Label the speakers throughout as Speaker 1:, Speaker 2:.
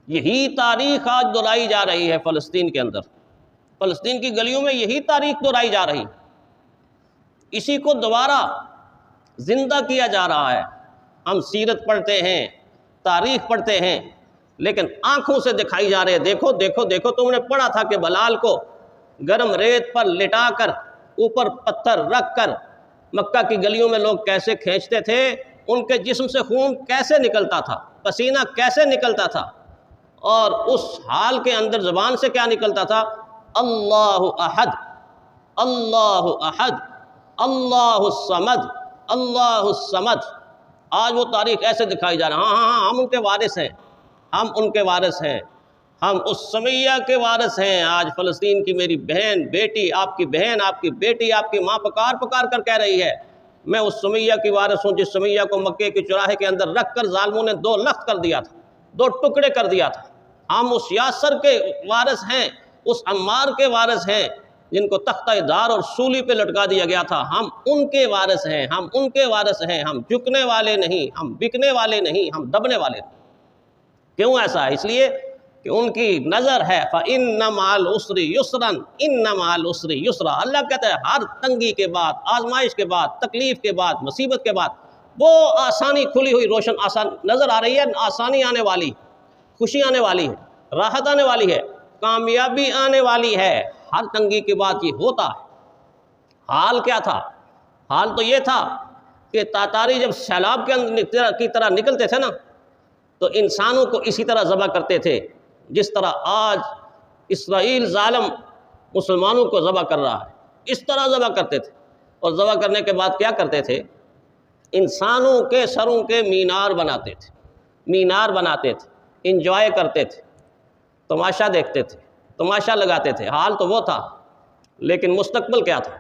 Speaker 1: یہی تاریخ آج دہرائی جا رہی ہے فلسطین کے اندر، فلسطین کی گلیوں میں یہی تاریخ دہرائی جا رہی، اسی کو دوبارہ زندہ کیا جا رہا ہے۔ ہم سیرت پڑھتے ہیں، تاریخ پڑھتے ہیں، لیکن آنکھوں سے دکھائی جا رہے، دیکھو دیکھو دیکھو، تم نے پڑھا تھا کہ بلال کو گرم ریت پر لٹا کر اوپر پتھر رکھ کر مکہ کی گلیوں میں لوگ کیسے کھینچتے تھے، ان کے جسم سے خون کیسے نکلتا تھا، پسینہ کیسے نکلتا تھا، اور اس حال کے اندر زبان سے کیا نکلتا تھا، اللہ احد، اللہ احد، اللہ الصمد، اللہ الصمد۔ آج وہ تاریخ ایسے دکھائی جا رہا ہے، ہاں ہم ان کے وارث ہیں، ہم ان کے وارث ہیں، ہم اس سمیہ کے وارث ہیں۔ آج فلسطین کی میری بہن، بیٹی، آپ کی بہن، آپ کی بیٹی، آپ کی ماں پکار پکار کر کہہ رہی ہے میں اس سمیہ کی وارث ہوں جس سمیہ کو مکے کے چوراہے کے اندر رکھ کر ظالموں نے دو لخت کر دیا تھا، دو ٹکڑے کر دیا تھا۔ ہم اس یاسر کے وارث ہیں، اس عمار کے وارث ہیں جن کو تختہ دار اور سولی پہ لٹکا دیا گیا تھا، ہم ان کے وارث ہیں، ہم ان کے وارث ہیں، ہم جھکنے والے نہیں، ہم بکنے والے نہیں، ہم دبنے والے نہیں۔ کیوں ایسا ہے؟ اس لیے کہ ان کی نظر ہے فَإِنَّ مَعَ الْعُسْرِ يُسْرًا إِنَّ مَعَ الْعُسْرِ يُسْرًا۔ اللہ کہتا ہے ہر تنگی کے بعد، آزمائش کے بعد، تکلیف کے بعد، مصیبت کے بعد وہ آسانی کھلی ہوئی روشن آسان نظر آ رہی ہے، آسانی آنے والی، خوشی آنے والی ہے، راحت آنے والی ہے، کامیابی آنے والی ہے۔ ہر تنگی کے بعد یہ ہوتا ہے۔ حال کیا تھا؟ حال تو یہ تھا کہ تاتاری جب سیلاب کے اندر کی طرح نکلتے تھے نا، تو انسانوں کو اسی طرح ذبح کرتے تھے جس طرح آج اسرائیل ظالم مسلمانوں کو ذبح کر رہا ہے، اس طرح ذبح کرتے تھے۔ اور ذبح کرنے کے بعد کیا کرتے تھے؟ انسانوں کے سروں کے مینار بناتے تھے، مینار بناتے تھے، انجوائے کرتے تھے، تماشا دیکھتے تھے، تماشا لگاتے تھے۔ حال تو وہ تھا، لیکن مستقبل کیا تھا؟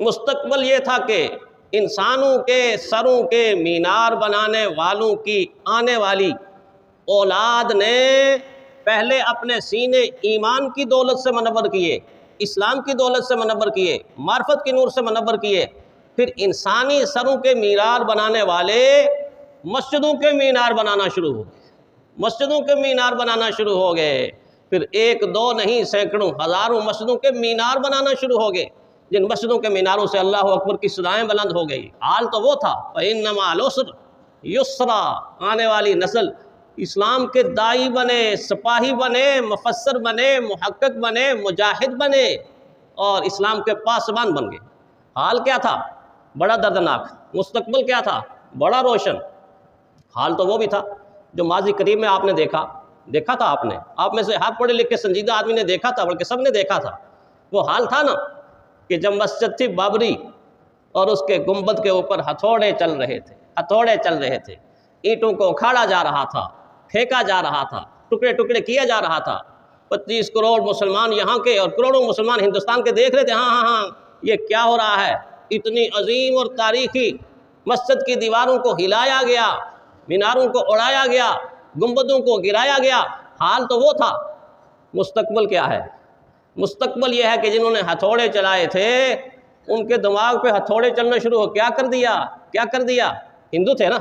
Speaker 1: مستقبل یہ تھا کہ انسانوں کے سروں کے مینار بنانے والوں کی آنے والی اولاد نے پہلے اپنے سینے ایمان کی دولت سے منور کیے، اسلام کی دولت سے منور کیے، معرفت کے نور سے منور کیے، پھر انسانی سروں کے مینار بنانے والے مسجدوں کے مینار بنانا شروع ہو گئے، مسجدوں کے مینار بنانا شروع ہو گئے، پھر ایک دو نہیں سینکڑوں ہزاروں مسجدوں کے مینار بنانا شروع ہو گئے، جن مسجدوں کے میناروں سے اللہ اکبر کی صدائیں بلند ہو گئی۔ حال تو وہ تھا فَإِنَّ مَعَ الْعُسْرِ يُسْرًا۔ آنے والی نسل اسلام کے داعی بنے، سپاہی بنے، مفسر بنے، محقق بنے، مجاہد بنے، اور اسلام کے پاسبان بن گئے۔ حال کیا تھا؟ بڑا دردناک۔ مستقبل کیا تھا؟ بڑا روشن۔ حال تو وہ بھی تھا جو ماضی قریب میں آپ نے دیکھا تھا، آپ میں سے ہر پڑھے لکھے سنجیدہ آدمی نے دیکھا تھا، بلکہ سب نے دیکھا تھا۔ وہ حال تھا نا کہ جب مسجد تھی بابری اور اس کے گنبد کے اوپر ہتھوڑے چل رہے تھے، اینٹوں کو اکھاڑا جا رہا تھا، پھینکا جا رہا تھا، ٹکڑے ٹکڑے کیا جا رہا تھا۔ 25 کروڑ مسلمان یہاں کے اور کروڑوں مسلمان ہندوستان کے دیکھ رہے تھے، ہاں یہ کیا ہو رہا ہے؟ اتنی عظیم اور تاریخی مسجد کی دیواروں کو ہلایا گیا، میناروں کو اڑایا گیا، گنبدوں کو گرایا گیا۔ حال تو وہ تھا۔ مستقبل کیا ہے؟ مستقبل یہ ہے کہ جنہوں نے ہتھوڑے چلائے تھے ان کے دماغ پہ ہتھوڑے چلنا شروع ہو۔ کیا کر دیا؟ ہندو تھے نا،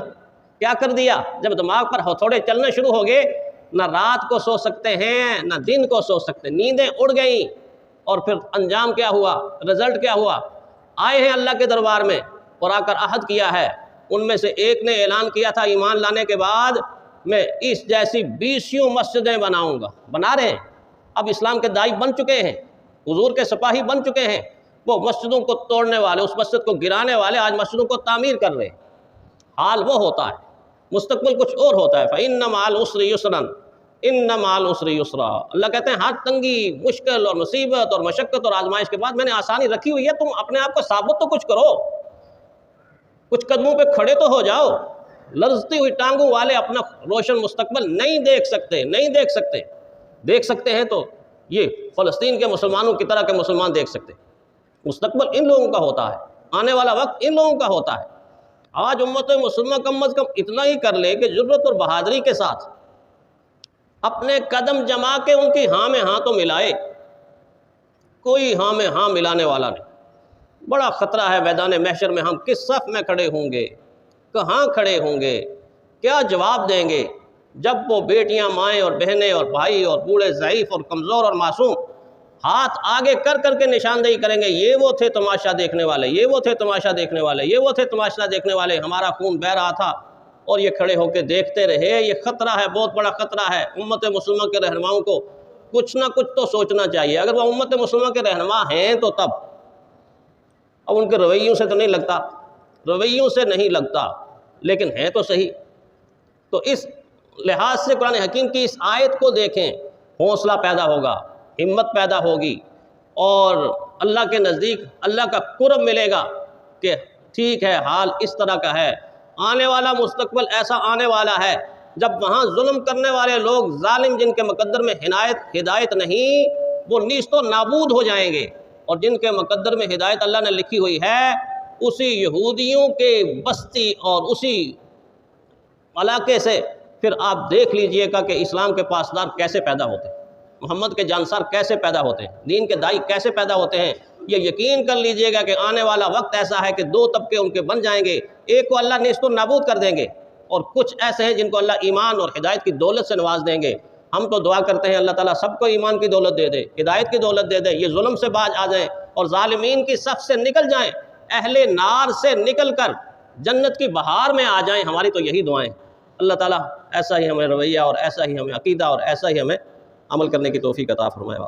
Speaker 1: کیا کر دیا؟ جب دماغ پر ہتھوڑے چلنا شروع ہو گئے، نہ رات کو سو سکتے ہیں، نہ دن کو سو سکتے، نیندیں اڑ گئیں۔ اور پھر انجام کیا ہوا؟ رزلٹ کیا ہوا؟ آئے ہیں اللہ کے دربار میں اور آ کر عہد کیا ہے۔ ان میں سے ایک نے اعلان کیا تھا ایمان لانے کے بعد میں اس جیسی 20 مسجدیں بناؤں گا۔ بنا رہے ہیں، اب اسلام کے داعی بن چکے ہیں، حضور کے سپاہی بن چکے ہیں۔ وہ مسجدوں کو توڑنے والے، اس مسجد کو گرانے والے آج مسجدوں کو تعمیر کر رہے ہیں۔ حال وہ ہوتا ہے، مستقبل کچھ اور ہوتا ہے۔ فَإِنَّ مَعَ الْعُسْرِ يُسْرًا إِنَّ مَعَ الْعُسْرِ يُسْرًا۔ اللہ کہتے ہیں ہر تنگی، مشکل اور مصیبت اور مشقت اور آزمائش کے بعد میں نے آسانی رکھی ہوئی ہے، تم اپنے آپ کو ثابت تو کچھ کرو، کچھ قدموں پہ کھڑے تو ہو جاؤ۔ لرزتی ہوئی ٹانگوں والے اپنا روشن مستقبل نہیں دیکھ سکتے۔ دیکھ سکتے ہیں تو یہ فلسطین کے مسلمانوں کی طرح کے مسلمان دیکھ سکتے ہیں۔ مستقبل ان لوگوں کا ہوتا ہے، آنے والا وقت ان لوگوں کا ہوتا ہے۔ آج امت مسلمہ کم از کم اتنا ہی کر لے کہ جرأت اور بہادری کے ساتھ اپنے قدم جما کے ان کی ہاں میں ہاں تو ملائے۔ کوئی ہاں میں ہاں ملانے والا نہیں۔ بڑا خطرہ ہے میدان محشر میں ہم کس صف میں کھڑے ہوں گے، کہاں کھڑے ہوں گے، کیا جواب دیں گے۔ جب وہ بیٹیاں، مائیں اور بہنیں اور بھائی اور بوڑھے، ضعیف اور کمزور اور معصوم ہاتھ آگے کر کر کے نشاندہی کریں گے، یہ وہ تھے تماشا دیکھنے والے، یہ وہ تھے تماشا دیکھنے والے، یہ وہ تھے تماشا دیکھنے والے، ہمارا خون بہہ رہا تھا اور یہ کھڑے ہو کے دیکھتے رہے۔ یہ خطرہ ہے، بہت بڑا خطرہ ہے۔ امت مسلمہ کے رہنماؤں کو کچھ نہ کچھ تو سوچنا چاہیے۔ اگر وہ امت مسلمہ کے رہنما ہیں تو تب، اب ان کے رویوں سے تو نہیں لگتا، رویوں سے نہیں لگتا، لیکن ہے تو صحیح۔ تو اس لحاظ سے قرآن حکیم کی اس آیت کو دیکھیں، حوصلہ پیدا ہوگا، ہمت پیدا ہوگی، اور اللہ کے نزدیک اللہ کا قرب ملے گا کہ ٹھیک ہے، حال اس طرح کا ہے، آنے والا مستقبل ایسا آنے والا ہے جب وہاں ظلم کرنے والے لوگ، ظالم جن کے مقدر میں ہدایت نہیں، وہ نیست و نابود ہو جائیں گے، اور جن کے مقدر میں ہدایت اللہ نے لکھی ہوئی ہے، اسی یہودیوں کے بستی اور اسی علاقے سے پھر آپ دیکھ لیجئے گا کہ اسلام کے پاسدار کیسے پیدا ہوتے ہیں، محمد کے جانسار کیسے پیدا ہوتے ہیں، دین کے داعی کیسے پیدا ہوتے ہیں۔ یہ یقین کر لیجئے گا کہ آنے والا وقت ایسا ہے کہ دو طبقے ان کے بن جائیں گے، ایک کو اللہ نیست و نابود کر دیں گے، اور کچھ ایسے ہیں جن کو اللہ ایمان اور ہدایت کی دولت سے نواز دیں گے۔ ہم تو دعا کرتے ہیں اللہ تعالیٰ سب کو ایمان کی دولت دے دے، ہدایت کی دولت دے دے، یہ ظلم سے باز آ جائیں اور ظالمین کی صف سے نکل جائیں، اہل نار سے نکل کر جنت کی بہار میں آ جائیں۔ ہماری تو یہی دعائیں۔ اللہ تعالیٰ ایسا ہی ہمیں رویہ اور ایسا ہی ہمیں عقیدہ اور ایسا ہی ہمیں عمل کرنے کی توفیق عطا فرمائے۔